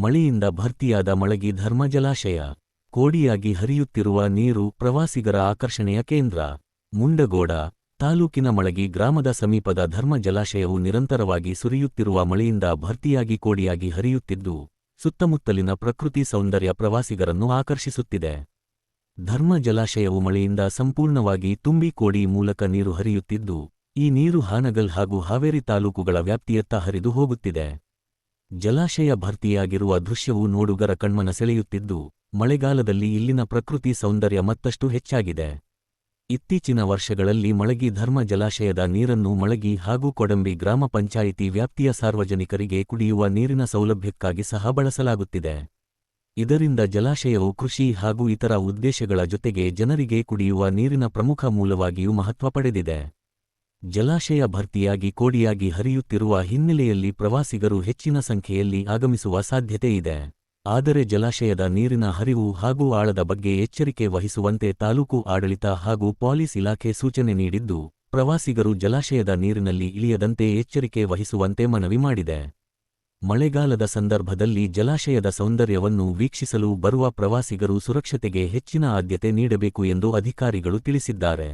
ಮಳೆಯಿಂದ ಭರ್ತಿಯಾದ ಮಳಗಿ ಧರ್ಮ ಜಲಾಶಯ. ಕೋಡಿಯಾಗಿ ಹರಿಯುತ್ತಿರುವ ನೀರು ಪ್ರವಾಸಿಗರ ಆಕರ್ಷಣೆಯ ಕೇಂದ್ರ. ಮುಂಡಗೋಡ ತಾಲೂಕಿನ ಮಳಗಿ ಗ್ರಾಮದ ಸಮೀಪದ ಧರ್ಮ ಜಲಾಶಯವು ನಿರಂತರವಾಗಿ ಸುರಿಯುತ್ತಿರುವ ಮಳೆಯಿಂದ ಭರ್ತಿಯಾಗಿ ಕೋಡಿಯಾಗಿ ಹರಿಯುತ್ತಿದ್ದು, ಸುತ್ತಮುತ್ತಲಿನ ಪ್ರಕೃತಿ ಸೌಂದರ್ಯ ಪ್ರವಾಸಿಗರನ್ನು ಆಕರ್ಷಿಸುತ್ತಿದೆ. ಧರ್ಮ ಜಲಾಶಯವು ಮಳೆಯಿಂದ ಸಂಪೂರ್ಣವಾಗಿ ತುಂಬಿ ಕೋಡಿ ಮೂಲಕ ನೀರು ಹರಿಯುತ್ತಿದ್ದು, ಈ ನೀರು ಹಾನಗಲ್ ಹಾಗೂ ಹಾವೇರಿ ತಾಲೂಕುಗಳ ವ್ಯಾಪ್ತಿಯತ್ತ ಹರಿದು ಹೋಗುತ್ತಿದೆ. ಜಲಾಶಯ ಭರ್ತಿಯಾಗಿರುವ ದೃಶ್ಯವು ನೋಡುಗರ ಕಣ್ಮನ ಸೆಳೆಯುತ್ತಿದ್ದು, ಮಳೆಗಾಲದಲ್ಲಿ ಇಲ್ಲಿನ ಪ್ರಕೃತಿ ಸೌಂದರ್ಯ ಮತ್ತಷ್ಟು ಹೆಚ್ಚಾಗಿದೆ. ಇತ್ತೀಚಿನ ವರ್ಷಗಳಲ್ಲಿ ಮಳಗಿ ಧರ್ಮ ಜಲಾಶಯದ ನೀರನ್ನು ಮಳಗಿ ಹಾಗೂ ಕೊಡಂಬಿ ಗ್ರಾಮ ಪಂಚಾಯಿತಿ ವ್ಯಾಪ್ತಿಯ ಸಾರ್ವಜನಿಕರಿಗೆ ಕುಡಿಯುವ ನೀರಿನ ಸೌಲಭ್ಯಕ್ಕಾಗಿ ಸಹ ಬಳಸಲಾಗುತ್ತಿದೆ. ಇದರಿಂದ ಜಲಾಶಯವು ಕೃಷಿ ಹಾಗೂ ಇತರ ಉದ್ದೇಶಗಳ ಜೊತೆಗೆ ಜನರಿಗೆ ಕುಡಿಯುವ ನೀರಿನ ಪ್ರಮುಖ ಮೂಲವಾಗಿಯೂ ಮಹತ್ವ ಪಡೆದಿದೆ. ಜಲಾಶಯ ಭರ್ತಿಯಾಗಿ ಕೋಡಿಯಾಗಿ ಹರಿಯುತ್ತಿರುವ ಹಿನ್ನೆಲೆಯಲ್ಲಿ ಪ್ರವಾಸಿಗರು ಹೆಚ್ಚಿನ ಸಂಖ್ಯೆಯಲ್ಲಿ ಆಗಮಿಸುವ ಸಾಧ್ಯತೆ ಇದೆ. ಆದರೆ ಜಲಾಶಯದ ನೀರಿನ ಹರಿವು ಹಾಗೂ ಆಳದ ಬಗ್ಗೆ ಎಚ್ಚರಿಕೆ ವಹಿಸುವಂತೆ ತಾಲೂಕು ಆಡಳಿತ ಹಾಗೂ ಪೊಲೀಸ್ ಇಲಾಖೆ ಸೂಚನೆ ನೀಡಿದ್ದು, ಪ್ರವಾಸಿಗರು ಜಲಾಶಯದ ನೀರಿನಲ್ಲಿ ಇಳಿಯದಂತೆ ಎಚ್ಚರಿಕೆ ವಹಿಸುವಂತೆ ಮನವಿ ಮಾಡಿದೆ. ಮಳೆಗಾಲದ ಸಂದರ್ಭದಲ್ಲಿ ಜಲಾಶಯದ ಸೌಂದರ್ಯವನ್ನು ವೀಕ್ಷಿಸಲು ಬರುವ ಪ್ರವಾಸಿಗರು ಸುರಕ್ಷತೆಗೆ ಹೆಚ್ಚಿನ ಆದ್ಯತೆ ನೀಡಬೇಕು ಎಂದು ಅಧಿಕಾರಿಗಳು ತಿಳಿಸಿದ್ದಾರೆ.